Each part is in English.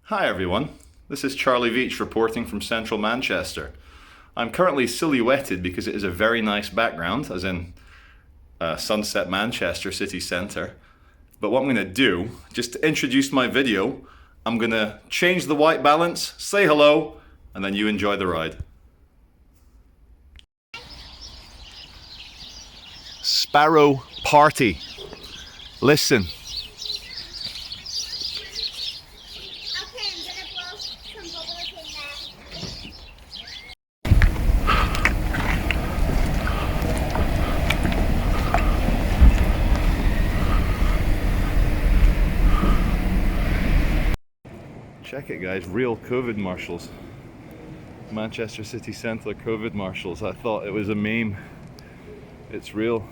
Hi everyone, this is Charlie Veitch reporting from central Manchester. I'm currently silhouetted because it is a very nice background, as in sunset Manchester city centre. But what I'm going to do, just to introduce my video, I'm going to change the white balance, say hello, and then you enjoy the ride. Sparrow Party. Listen. Check it guys, real COVID marshals. Manchester city centre COVID marshals. I thought it was a meme. It's real.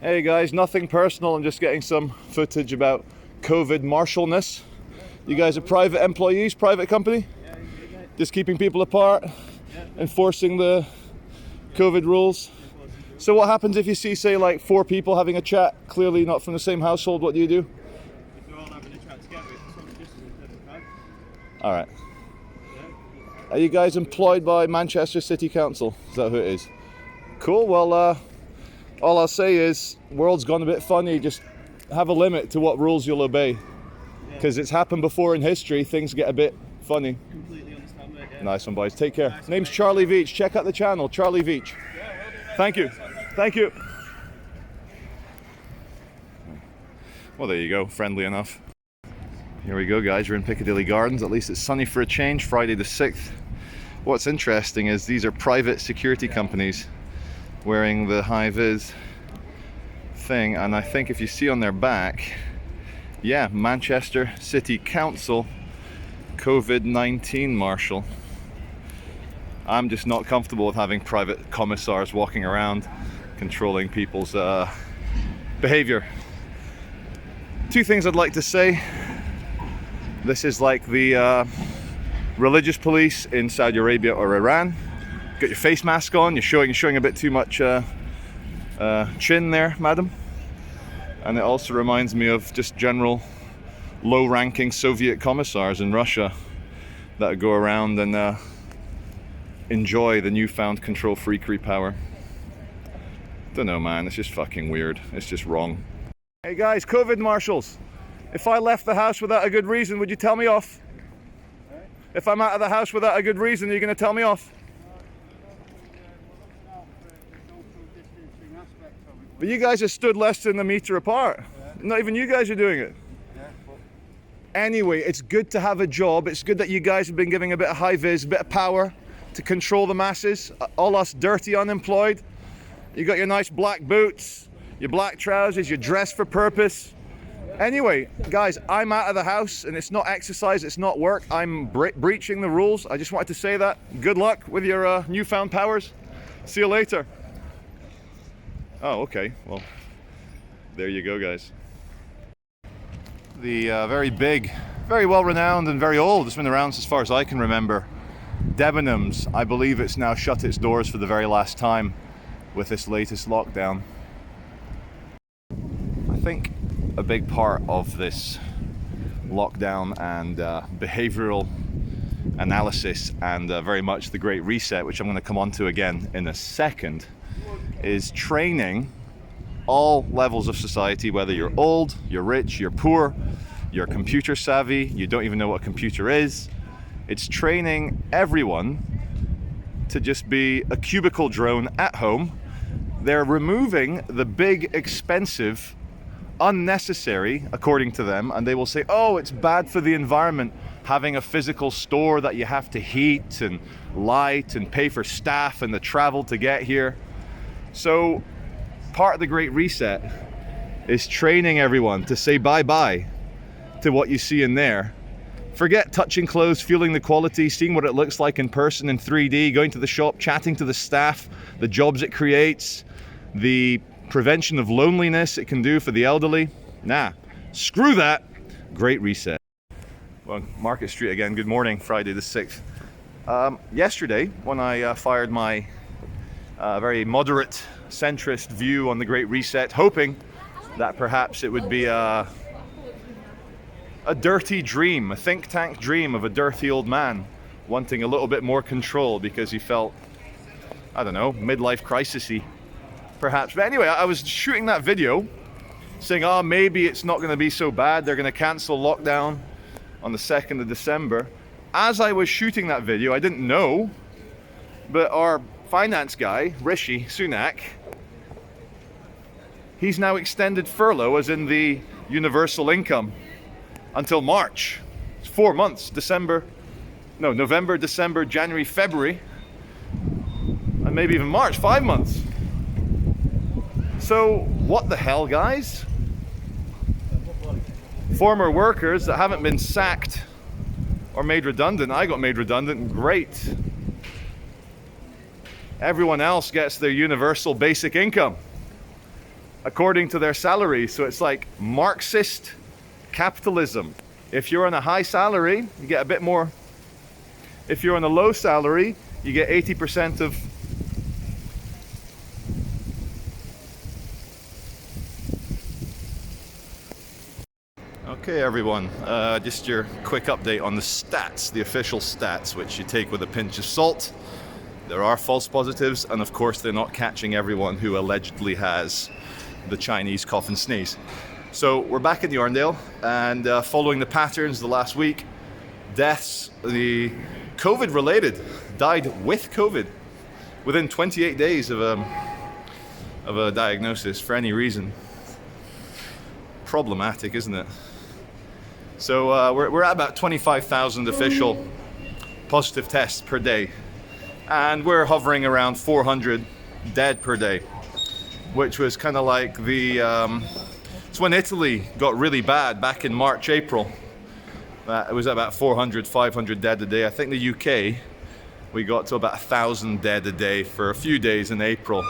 Hey guys, nothing personal, I'm just getting some footage about COVID marshalness. You guys are private employees, private company? Yeah, just keeping people apart, enforcing the COVID rules. So what happens if you see, say, like 4 people having a chat, clearly not from the same household? What do you do? If they're all having a chat together, it's social distance, okay? All right. Are you guys employed by Manchester City Council? Is that who it is? Cool. Well, all I'll say is, world's gone a bit funny. Just have a limit to what rules you'll obey, because it's happened before in history. Things get a bit funny. Completely understand that. Yeah. Nice one, boys. Take care. Name's Charlie Veitch. Check out the channel, Charlie Veitch. Thank you. Thank you. Well, there you go. Friendly enough. Here we go, guys. We're in Piccadilly Gardens. At least it's sunny for a change. Friday the 6th. What's interesting is these are private security companies wearing the high-vis thing, and I think if you see on their back, yeah, Manchester City Council COVID-19 Marshal. I'm just not comfortable with having private commissars walking around controlling people's behavior. 2 things I'd like to say. This is like the religious police in Saudi Arabia or Iran. Got your face mask on, you're showing a bit too much chin there, madam. And it also reminds me of just general low-ranking Soviet commissars in Russia that go around and enjoy the newfound control freakery power. Don't know, man, it's just fucking weird. It's just wrong. Hey guys, COVID marshals. If I left the house without a good reason, would you tell me off? If I'm out of the house without a good reason, are you going to tell me off? But you guys have stood less than a meter apart. Not even you guys are doing it. Anyway, it's good to have a job. It's good that you guys have been giving a bit of high vis, a bit of power to control the masses. All us dirty unemployed. You got your nice black boots, your black trousers, you're dressed for purpose. Anyway, guys, I'm out of the house and it's not exercise, it's not work. I'm breaching the rules. I just wanted to say that. Good luck with your newfound powers. See you later. Oh, okay. Well, there you go, guys. The very big, very well renowned and very old, it's been around as far as I can remember, Debenhams, I believe it's now shut its doors for the very last time with this latest lockdown. I think a big part of this lockdown and behavioral analysis and very much the Great Reset, which I'm going to come on to again in a second, is training all levels of society, whether you're old, you're rich, you're poor, you're computer savvy, you don't even know what a computer is. It's training everyone to just be a cubicle drone at home. They're removing the big, expensive, unnecessary, according to them, and they will say, oh, it's bad for the environment having a physical store that you have to heat and light and pay for staff and the travel to get here. So part of the Great Reset is training everyone to say bye-bye to what you see in there. Forget touching clothes, feeling the quality, seeing what it looks like in person in 3D, going to the shop, chatting to the staff, the jobs it creates, the prevention of loneliness it can do for the elderly. Nah, screw that. Great Reset. Well, Market Street again. Good morning, Friday the 6th. Yesterday, when I fired my a very moderate, centrist view on the Great Reset, hoping that perhaps it would be a dirty dream, a think tank dream of a dirty old man wanting a little bit more control because he felt, I don't know, midlife crisis-y, perhaps. But anyway, I was shooting that video saying, oh, maybe it's not going to be so bad. They're going to cancel lockdown on the 2nd of December. As I was shooting that video, I didn't know, but our finance guy, Rishi Sunak, he's now extended furlough, as in the universal income, until March. It's 4 months, November, December, January, February, and maybe even March, 5 months. So what the hell, guys? Former workers that haven't been sacked or made redundant. I got made redundant, great. Everyone else gets their universal basic income according to their salary. So it's like Marxist capitalism. If you're on a high salary, you get a bit more. If you're on a low salary, you get 80% of Okay everyone, just your quick update on the stats, the official stats, which you take with a pinch of salt. There are false positives, and of course they're not catching everyone who allegedly has the Chinese cough and sneeze. So we're back in the Arndale, and following the patterns the last week, deaths, the COVID related, died with COVID within 28 days of a diagnosis for any reason. Problematic, isn't it? So we're at about 25,000 official positive tests per day, and we're hovering around 400 dead per day, which was kind of like it's when Italy got really bad back in March, April. It was about 400, 500 dead a day. I think the UK, we got to about 1,000 dead a day for a few days in April,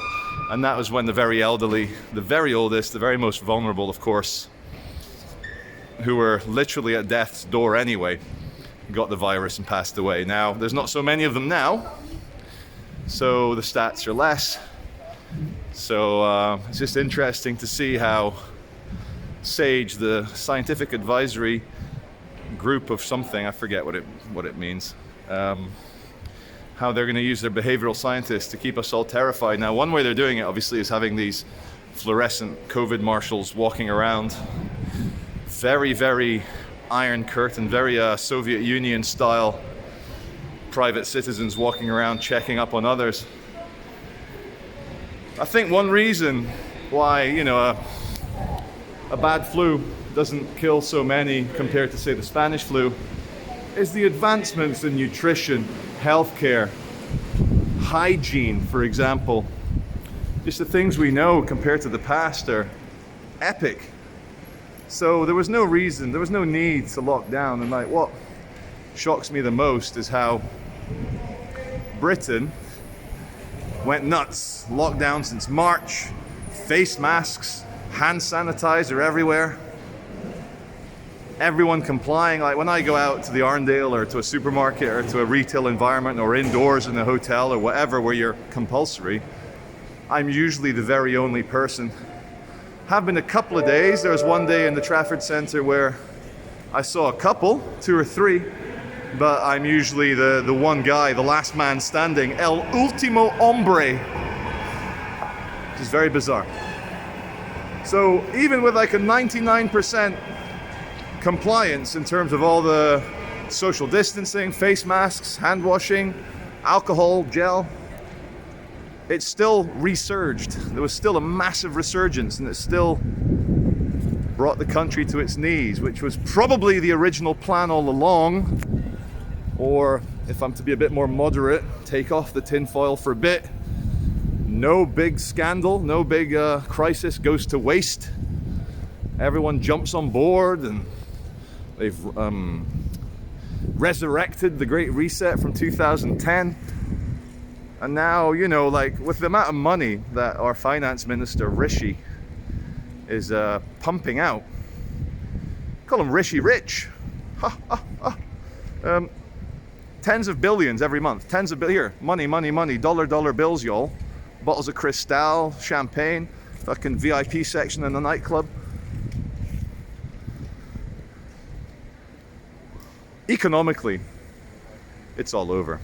and that was when the very elderly, the very oldest, the very most vulnerable, of course, who were literally at death's door anyway, got the virus and passed away. Now, there's not so many of them now, so the stats are less. So it's just interesting to see how SAGE, the Scientific Advisory Group of something, I forget what it means, how they're going to use their behavioral scientists to keep us all terrified. Now, one way they're doing it, obviously, is having these fluorescent COVID marshals walking around. Very, very Iron Curtain, very Soviet Union style private citizens walking around checking up on others. I think one reason why, a bad flu doesn't kill so many compared to, say, the Spanish flu is the advancements in nutrition, healthcare, hygiene, for example. Just the things we know compared to the past are epic. So there was no reason, there was no need to lock down. And like, what shocks me the most is how Britain went nuts. Lockdown since March, face masks, hand sanitizer everywhere. Everyone complying. Like when I go out to the Arndale or to a supermarket or to a retail environment or indoors in a hotel or whatever where you're compulsory, I'm usually the very only person. Have been a couple of days. There was one day in the Trafford Centre where I saw a couple, 2 or 3, but I'm usually the one guy, the last man standing, el último hombre, which is very bizarre. So even with like a 99% compliance in terms of all the social distancing, face masks, hand washing, alcohol, gel, it still resurged. There was still a massive resurgence, and it still brought the country to its knees, which was probably the original plan all along. Or, if I'm to be a bit more moderate, take off the tinfoil for a bit. No big scandal, no big crisis goes to waste. Everyone jumps on board, and they've resurrected the Great Reset from 2010. And now, like with the amount of money that our finance minister, Rishi, is pumping out. Call him Rishi Rich. Tens of billions every month. Here, money, dollar bills, y'all. bottles of Cristal, champagne, fucking VIP section in the nightclub. Economically, it's all over.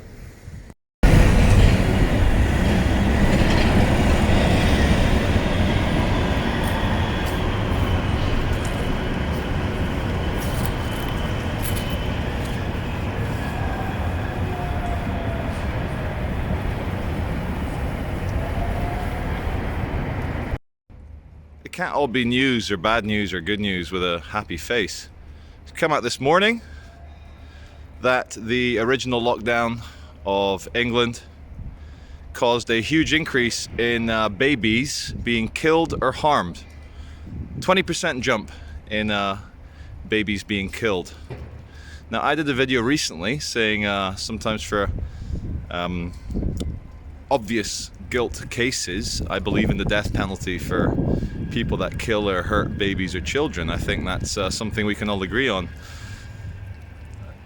It can't all be news or bad news or good news with a happy face. It's come out this morning that the original lockdown of England caused a huge increase in babies being killed or harmed. 20% jump in babies being killed. Now, I did a video recently saying sometimes for obvious guilt cases, I believe in the death penalty for people that kill or hurt babies or children. I think that's something we can all agree on.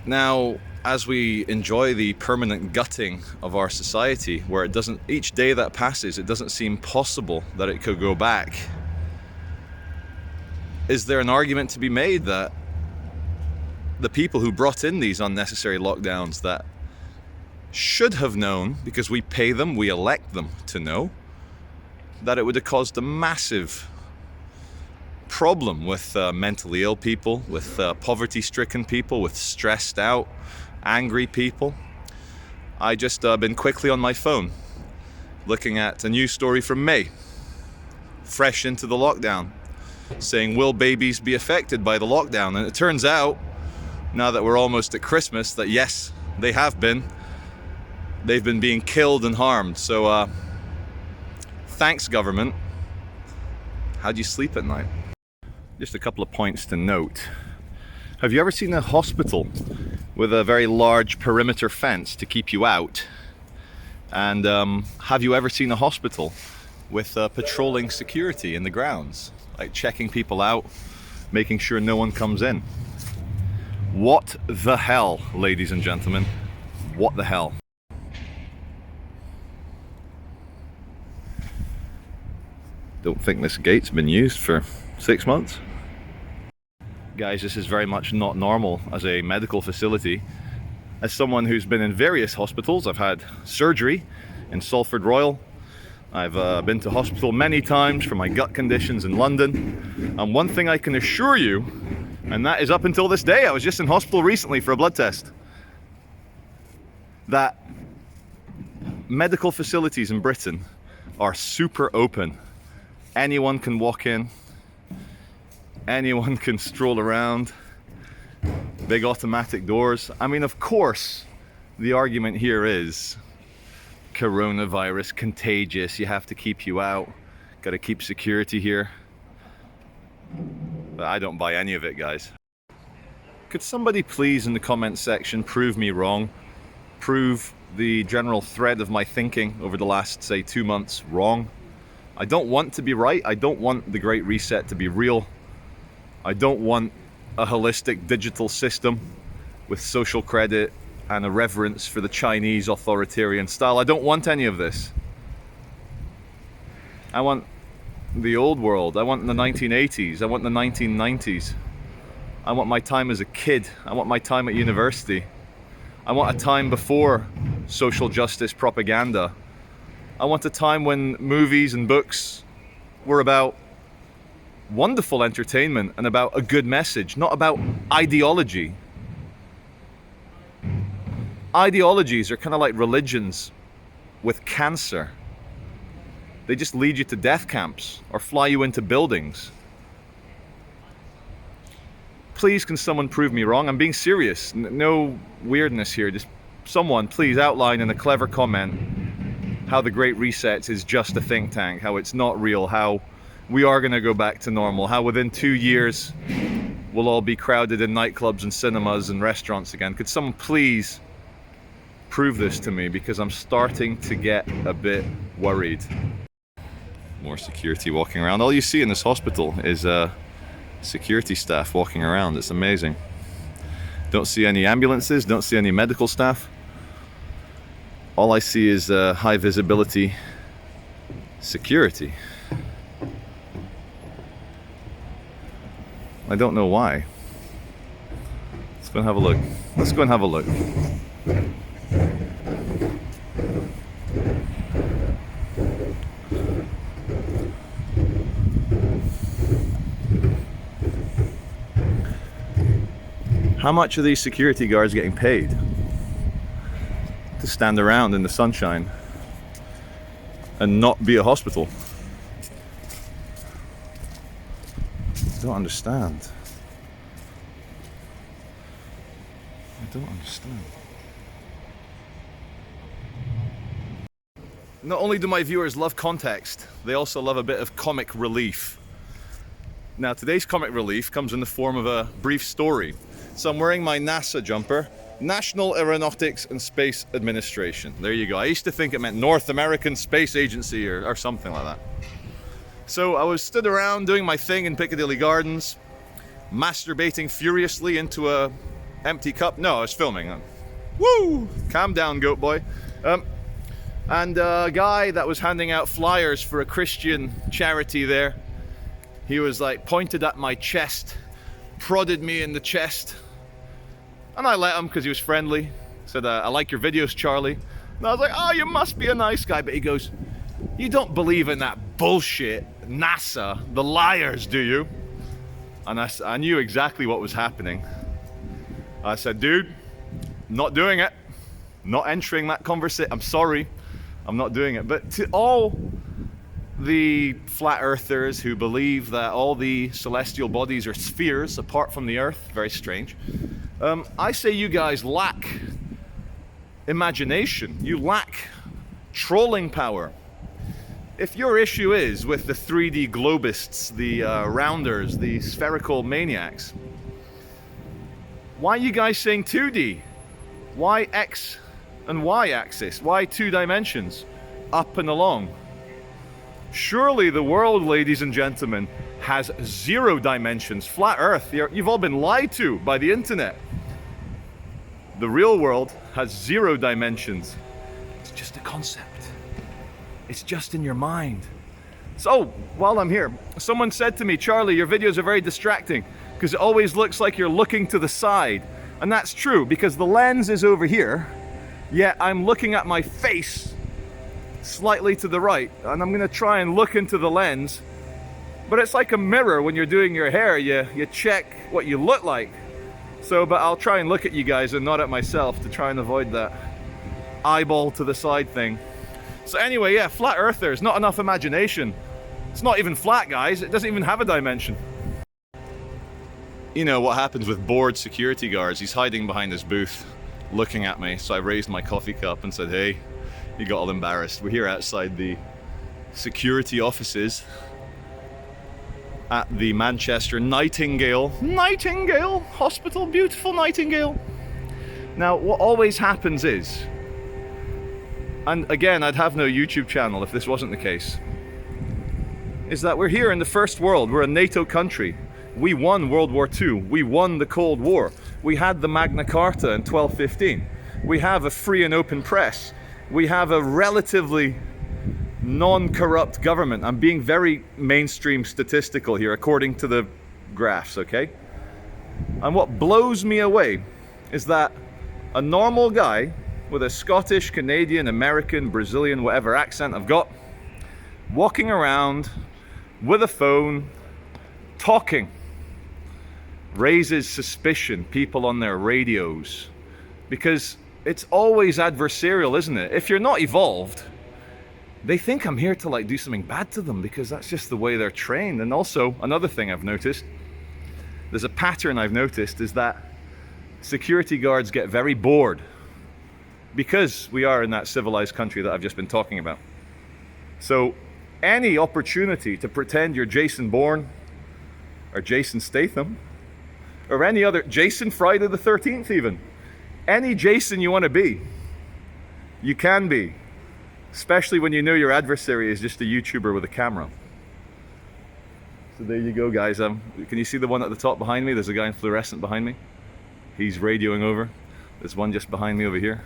Now, as we enjoy the permanent gutting of our society, where it doesn't, each day that passes, it doesn't seem possible that it could go back, is there an argument to be made that the people who brought in these unnecessary lockdowns that should have known, because we pay them, we elect them to know, that it would have caused a massive problem with mentally ill people, with poverty-stricken people, with stressed out, angry people? I just been quickly on my phone looking at a news story from May, fresh into the lockdown, saying, will babies be affected by the lockdown? And it turns out, now that we're almost at Christmas, that yes, they have been. They've been being killed and harmed. So thanks, government. How do you sleep at night? Just a couple of points to note. Have you ever seen a hospital with a very large perimeter fence to keep you out? And have you ever seen a hospital with patrolling security in the grounds, like checking people out, making sure no one comes in? What the hell, ladies and gentlemen? What the hell? Don't think this gate's been used for 6 months. Guys, this is very much not normal as a medical facility. As someone who's been in various hospitals, I've had surgery in Salford Royal. I've been to hospital many times for my gut conditions in London. And one thing I can assure you, and that is up until this day, I was just in hospital recently for a blood test, that medical facilities in Britain are super open. Anyone can walk in, anyone can stroll around, big automatic doors. I mean, of course, the argument here is coronavirus, contagious, you have to keep you out, got to keep security here. But I don't buy any of it, guys. Could somebody please in the comments section prove me wrong? Prove the general thread of my thinking over the last, say, 2 months wrong? I don't want to be right. I don't want the Great Reset to be real. I don't want a holistic digital system with social credit and a reverence for the Chinese authoritarian style. I don't want any of this. I want the old world. I want the 1980s. I want the 1990s. I want my time as a kid. I want my time at university. I want a time before social justice propaganda. I want a time when movies and books were about wonderful entertainment and about a good message, not about ideology. Ideologies are kind of like religions with cancer. They just lead you to death camps or fly you into buildings. Please, can someone prove me wrong? I'm being serious. No weirdness here. Just someone, please outline in a clever comment how the Great Reset is just a think tank, how it's not real, how we are going to go back to normal, how within 2 years we'll all be crowded in nightclubs and cinemas and restaurants again. Could someone please prove this to me, because I'm starting to get a bit worried. More security walking around. All you see in this hospital is security staff walking around. It's amazing. Don't see any ambulances, don't see any medical staff. All I see is high visibility Security. I don't know why. Let's go and have a look. Let's go and have a look. How much are these security guards getting paid to stand around in the sunshine and not be a hospital? I don't understand. I don't understand. Not only do my viewers love context, they also love a bit of comic relief. Now, today's comic relief comes in the form of a brief story. So I'm wearing my NASA jumper, National Aeronautics and Space Administration. There you go. I used to think it meant North American Space Agency or something like that. So I was stood around doing my thing in Piccadilly Gardens, masturbating furiously into a empty cup. No, I was filming. Woo! Calm down, goat boy. And a guy that was handing out flyers for a Christian charity there, he was like pointed at my chest, prodded me in the chest, and I let him because he was friendly. Said, I like your videos, Charlie. And I was like, oh, you must be a nice guy. But he goes, you don't believe in that bullshit, NASA, the liars, do you? And I knew exactly what was happening. I said, dude, not doing it. Not entering that conversation. I'm sorry, I'm not doing it. But to all the flat earthers who believe that all the celestial bodies are spheres apart from the earth, very strange, I say you guys lack imagination. You lack trolling power. If your issue is with the 3D globists, the rounders, the spherical maniacs, why are you guys saying 2D? Why X and Y axis? Why 2 dimensions? Up and along? Surely the world, ladies and gentlemen, has 0 dimensions. Flat Earth, you've all been lied to by the internet. The real world has 0 dimensions. It's just a concept. It's just in your mind. So, while I'm here, someone said to me, Charlie, your videos are very distracting because it always looks like you're looking to the side. And that's true because the lens is over here, yet I'm looking at my face slightly to the right, and I'm gonna try and look into the lens, but it's like a mirror when you're doing your hair. You check what you look like. So, but I'll try and look at you guys and not at myself to try and avoid that eyeball to the side thing. So anyway, yeah, flat earthers, not enough imagination. It's not even flat, guys. It doesn't even have a dimension. You know what happens with bored security guards. He's hiding behind his booth, looking at me. So I raised my coffee cup and said, hey. He got all embarrassed. We're here outside the security offices at the Manchester Nightingale Hospital, beautiful Nightingale. Now, what always happens is, and again, I'd have no YouTube channel if this wasn't the case, is that we're here in the first world. We're a NATO country. We won World War II. We won the Cold War. We had the Magna Carta in 1215. We have a free and open press. We have a relatively non-corrupt government. I'm being very mainstream statistical here, according to the graphs, okay? And what blows me away is that a normal guy with a Scottish, Canadian, American, Brazilian, whatever accent I've got, walking around with a phone, talking, raises suspicion, people on their radios, because it's always adversarial, isn't it? If you're not evolved, they think I'm here to like do something bad to them because that's just the way they're trained. And also, another thing I've noticed, there's a pattern I've noticed, is that security guards get very bored because we are in that civilized country that I've just been talking about. So any opportunity to pretend you're Jason Bourne or Jason Statham or any other, Jason Friday the 13th even, any Jason you want to be, you can be. Especially when you know your adversary is just a YouTuber with a camera. So there you go, guys. Can you see the one at the top behind me? There's a guy in fluorescent behind me. He's radioing over. There's one just behind me over here,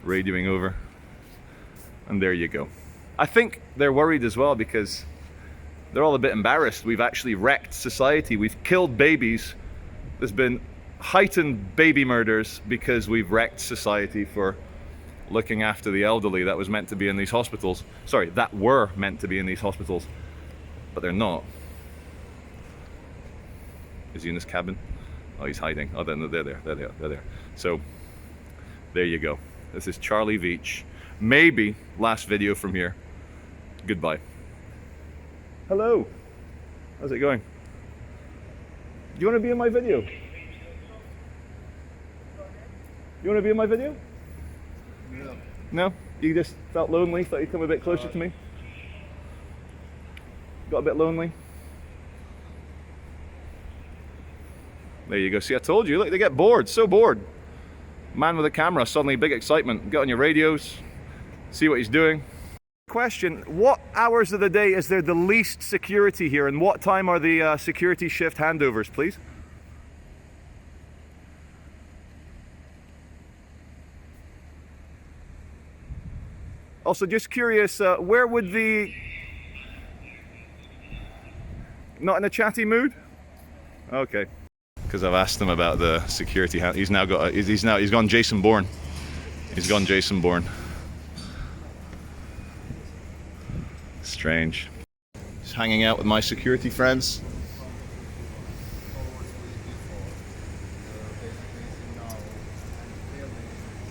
radioing over. And there you go. I think they're worried as well because they're all a bit embarrassed. We've actually wrecked society. We've killed babies. There's been heightened baby murders because we've wrecked society for looking after the elderly that was meant to be in these hospitals. Sorry, that were meant to be in these hospitals, but they're not. Is he in his cabin? Oh, he's hiding. Oh, they're there. They're there. So, there you go. This is Charlie Veitch. Maybe last video from here. Goodbye. Hello. How's it going? Do you want to be in my video? You want to be in my video? No. No? You just felt lonely? Thought you'd come a bit closer to me? Got a bit lonely? There you go. See, I told you. Look, they get bored. So bored. Man with a camera, suddenly big excitement. Get on your radios. See what he's doing. Question, what hours of the day is there the least security here, and what time are the security shift handovers, please? Also, just curious, where would the... Not in a chatty mood? Okay. Because I've asked him about the security. He's now got. He's gone Jason Bourne. He's gone Jason Bourne. Strange. Just hanging out with my security friends.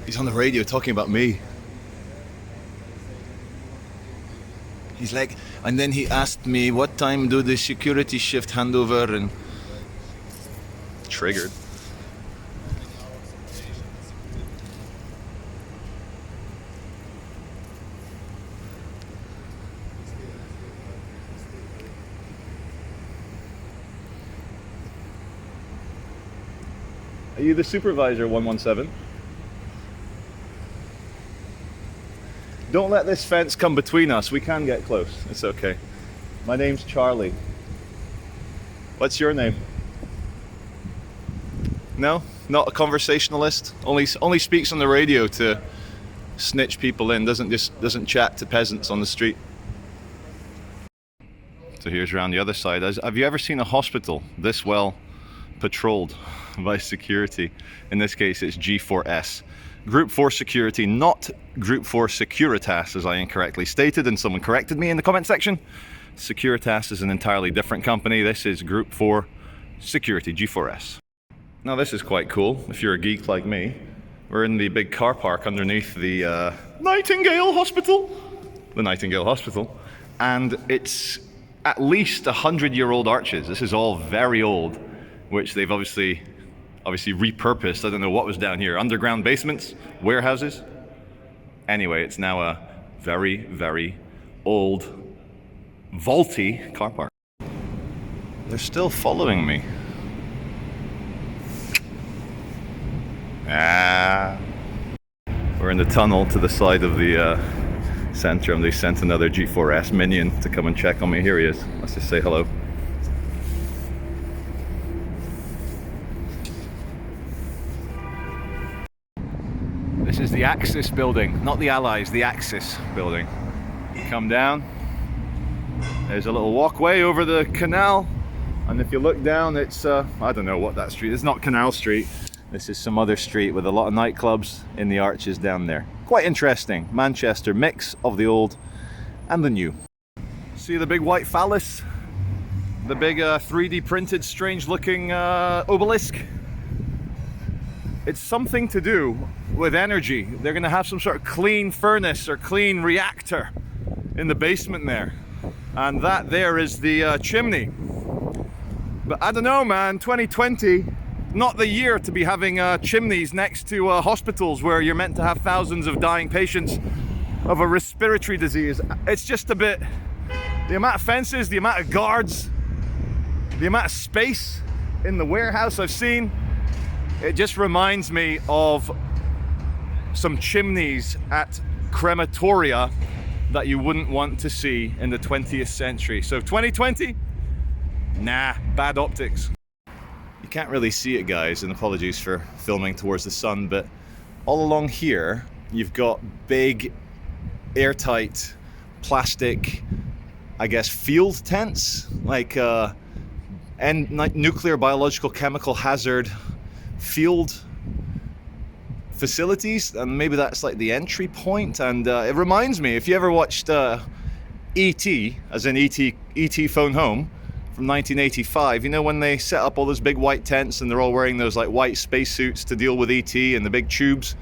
He's on the radio talking about me. He's like, and then he asked me what time do the security shift handover, and triggered. Are you the supervisor, 117? Don't let this fence come between us. We can get close. It's okay. My name's Charlie. What's your name? No? Not a conversationalist? Only speaks on the radio to snitch people in, doesn't chat to peasants on the street. So here's around the other side. Have you ever seen a hospital this well patrolled by security? In this case it's G4S. Group 4 security, not Group 4 Securitas, as I incorrectly stated, and someone corrected me in the comment section. Securitas is an entirely different company. This is Group 4 Security, G4S. Now this is quite cool, if you're a geek like me. We're in the big car park underneath the Nightingale Hospital. The Nightingale Hospital. And it's at least 100-year-old arches. This is all very old, which they've obviously repurposed. I don't know what was down here. Underground basements, warehouses. Anyway, it's now a very, very old, vaulty car park. They're still following me. We're in the tunnel to the side of the Centrum. They sent another G4S minion to come and check on me. Here he is. Let's just say hello. This is the Axis building, not the Allies, the Axis building. Come down. There's a little walkway over the canal, and if you look down, it's I don't know what that street is. It's not Canal Street. This is some other street with a lot of nightclubs in the arches down there. Quite interesting. Manchester mix of the old and the new. See the big white phallus? The big 3D printed, strange looking obelisk? It's something to do with energy. They're gonna have some sort of clean furnace or clean reactor in the basement there. And that there is the chimney. But I don't know, man, 2020, not the year to be having chimneys next to hospitals where you're meant to have thousands of dying patients of a respiratory disease. It's just a bit, the amount of fences, the amount of guards, the amount of space in the warehouse I've seen, it just reminds me of some chimneys at crematoria that you wouldn't want to see in the 20th century. So 2020, nah, bad optics. You can't really see it, guys, and apologies for filming towards the sun, but all along here you've got big airtight plastic, I guess, field tents, like nuclear, biological, chemical hazard field facilities, and maybe that's like the entry point. And it reminds me, if you ever watched E.T., as in E.T. Phone Home from 1985, you know, when they set up all those big white tents and they're all wearing those like white spacesuits to deal with E.T. and the big tubes.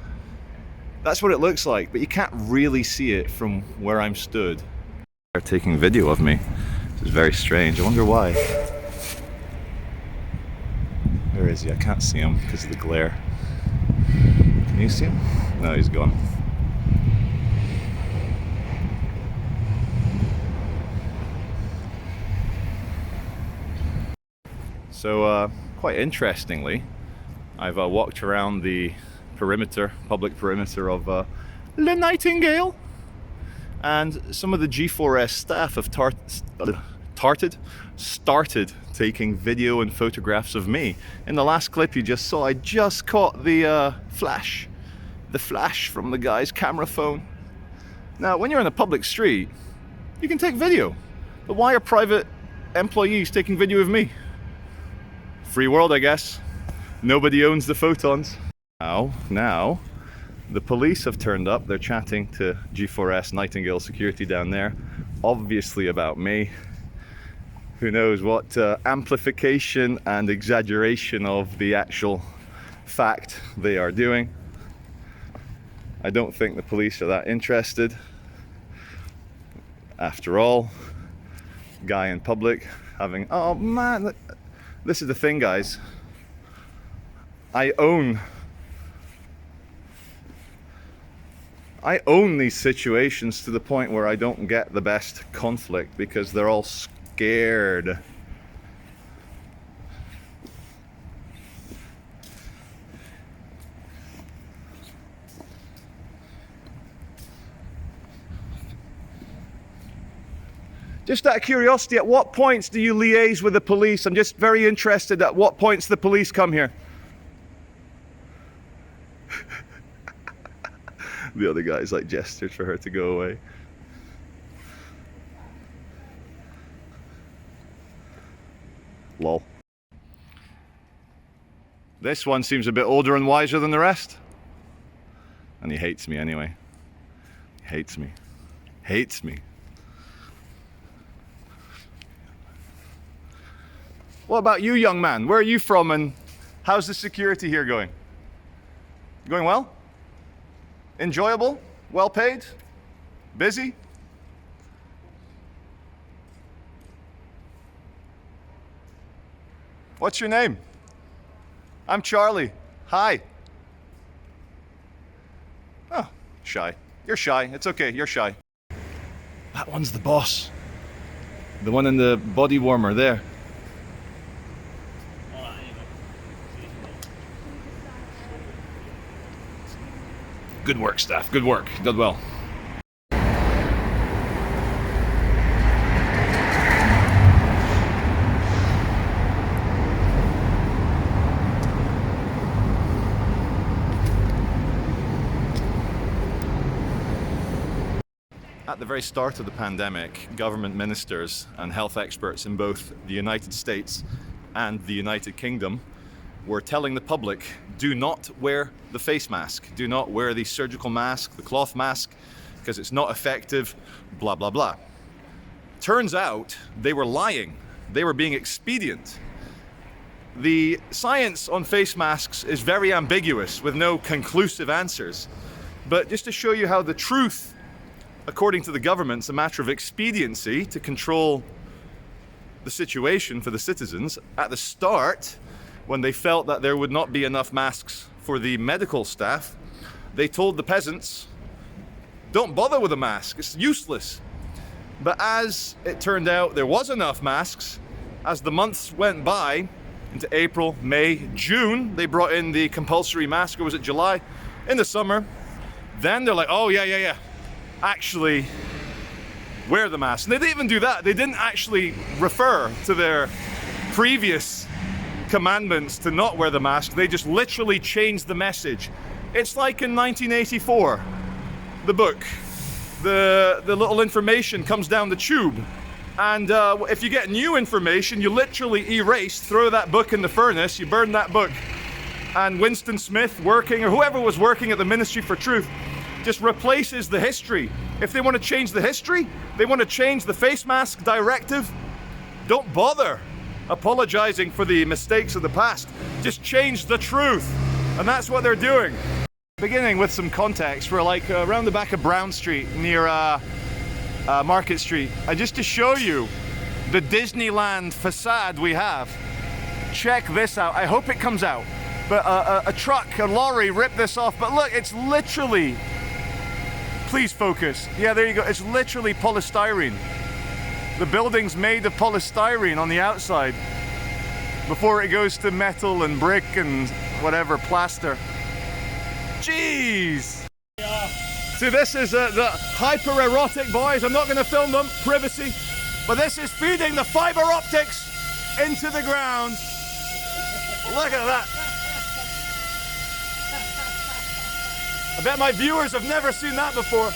That's what it looks like, but you can't really see it from where I'm stood. They're taking video of me. This is very strange. I wonder why. Where is he? I can't see him because of the glare. Can you see him? No, he's gone. So, quite interestingly, I've walked around the perimeter, public perimeter of the Nightingale, and some of the G4S staff have started taking video and photographs of me. In the last clip you just saw, I just caught the flash from the guy's camera phone. Now, when you're in a public street, you can take video, but why are private employees taking video of me? Free world, I guess. Nobody owns the photons. Now, the police have turned up. They're chatting to G4S Nightingale Security down there, obviously about me. Who knows what amplification and exaggeration of the actual fact they are doing. I don't think the police are that interested. After all, guy in public having, oh man, this is the thing, guys. I own these situations to the point where I don't get the best conflict because they're all scared. Just out of curiosity, at what points do you liaise with the police? I'm just very interested at what points the police come here. The other guy's like gestured for her to go away. Lol. This one seems a bit older and wiser than the rest. And he hates me anyway. He hates me. Hates me. What about you, young man? Where are you from and how's the security here going? Going well? Enjoyable? Well paid? Busy? What's your name? I'm Charlie. Hi. Oh, shy. You're shy. It's okay. You're shy. That one's the boss. The one in the body warmer there. Good work, staff. Good work. Done well. At the very start of the pandemic, government ministers and health experts in both the United States and the United Kingdom were telling the public, do not wear the face mask, do not wear the surgical mask, the cloth mask, because it's not effective, blah, blah, blah. Turns out they were lying. They were being expedient. The science on face masks is very ambiguous with no conclusive answers. But just to show you how the truth, according to the government, is a matter of expediency to control the situation for the citizens, at the start, when they felt that there would not be enough masks for the medical staff, they told the peasants, don't bother with a mask, it's useless. But as it turned out, there was enough masks. As the months went by, into April, May, June, they brought in the compulsory mask, or was it July? In the summer. Then they're like, oh yeah, actually wear the mask. And they didn't even do that. They didn't actually refer to their previous commandments to not wear the mask. They just literally changed the message. It's like in 1984, the book. the little information comes down the tube. And if you get new information, you literally erase, throw that book in the furnace, you burn that book. And Winston Smith working, or whoever was working at the Ministry for Truth, just replaces the history. If they want to change the history, they want to change the face mask directive, don't bother apologizing for the mistakes of the past. Just change the truth. And that's what they're doing. Beginning with some context, we're like around the back of Brown Street near Market Street. And just to show you the Disneyland facade we have, check this out. I hope it comes out. But a truck, a lorry ripped this off. But look, it's literally, please focus. Yeah, there you go. It's literally polystyrene. The building's made of polystyrene on the outside before it goes to metal and brick and whatever, plaster. Jeez! Yeah. See, this is the hyper-erotic boys. I'm not going to film them, privacy. But this is feeding the fiber optics into the ground. Look at that. I bet my viewers have never seen that before.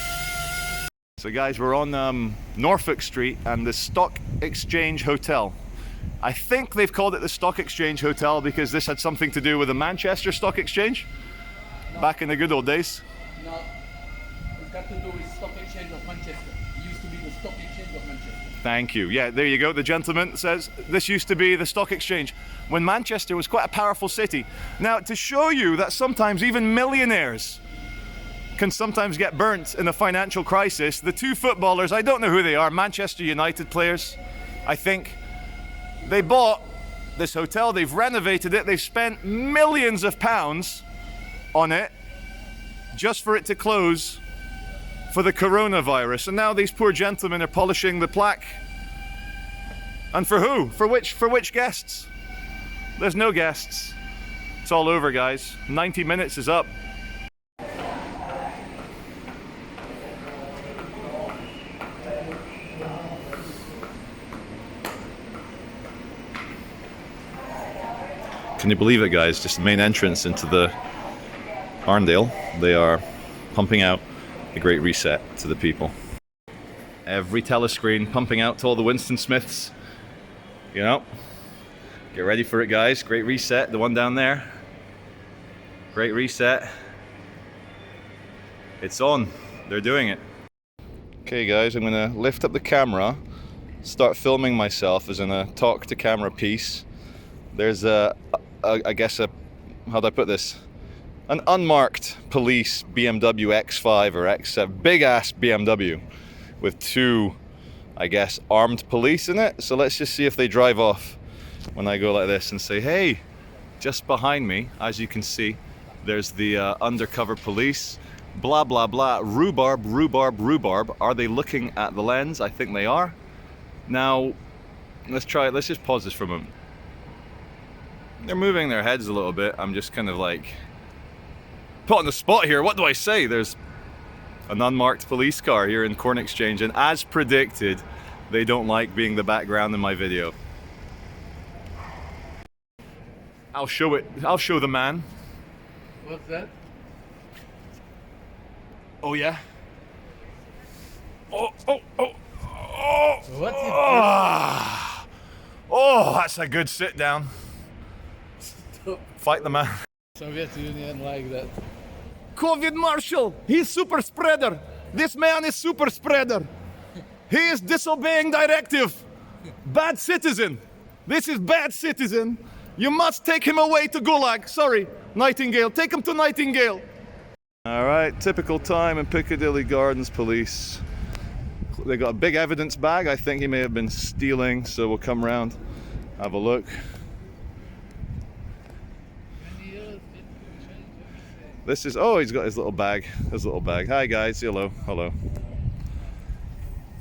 So guys, we're on Norfolk Street and the Stock Exchange Hotel. I think they've called it the Stock Exchange Hotel because this had something to do with the Manchester Stock Exchange back in the good old days. No, it's got to do with Stock Exchange of Manchester. It used to be the Stock Exchange of Manchester. Thank you. Yeah, there you go. The gentleman says this used to be the Stock Exchange when Manchester was quite a powerful city. Now, to show you that sometimes even millionaires can sometimes get burnt in a financial crisis, the two footballers, I don't know who they are, Manchester United players, I think, they bought this hotel, they've renovated it, they've spent millions of pounds on it just for it to close for the coronavirus. And now these poor gentlemen are polishing the plaque. And for who? For which guests? There's no guests. It's all over, guys. 90 minutes is up. Can you believe it, guys? Just the main entrance into the Arndale. They are pumping out a great reset to the people. Every telescreen pumping out to all the Winston Smiths. You know, get ready for it, guys. Great reset, the one down there. Great reset. It's on. They're doing it. Okay, guys, I'm gonna lift up the camera, start filming myself as in a talk to camera piece. There's I guess how do I put this? An unmarked police BMW X5 or X7, big ass BMW with two, I guess, armed police in it. So let's just see if they drive off when I go like this and say, hey, just behind me, as you can see, there's the undercover police, blah, blah, blah, rhubarb, rhubarb, rhubarb. Are they looking at the lens? I think they are. Now, let's try it. Let's just pause this for a moment. They're moving their heads a little bit. I'm just kind of like put on the spot here. What do I say? There's an unmarked police car here in Corn Exchange, and as predicted, they don't like being the background in my video. I'll show it. I'll show the man. What's that? Oh yeah. Oh, oh, oh, oh. What's it? Oh, that's a good sit down. Fight the man. Soviet Union like that. COVID Marshal, he's super spreader. This man is super spreader. He is disobeying directive. Bad citizen. This is bad citizen. You must take him away to Gulag. Sorry, Nightingale. Take him to Nightingale. All right, typical time in Piccadilly Gardens police. They got a big evidence bag. I think he may have been stealing, so we'll come round, have a look. This is, oh, he's got his little bag. Hi guys, hello, hello.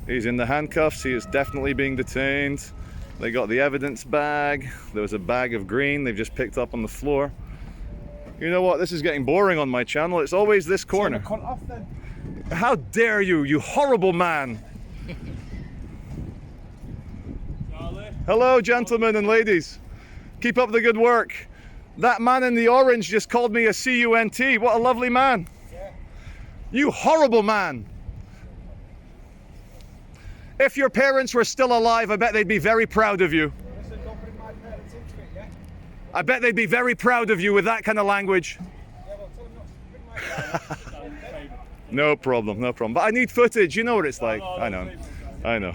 He's in the handcuffs. He is definitely being detained. They got the evidence bag. There was a bag of green they've just picked up on the floor. You know what? This is getting boring on my channel. It's always this corner. How dare you, you horrible man. Hello, gentlemen and ladies. Keep up the good work. That man in the orange just called me a CUNT. What a lovely man. Yeah. You horrible man. If your parents were still alive, I bet they'd be very proud of you. Listen, don't bring my parents into it, yeah? I bet they'd be very proud of you with that kind of language. Yeah, well, tell them not to bring my parents. No problem, no problem. But I need footage, you know what it's like. I know.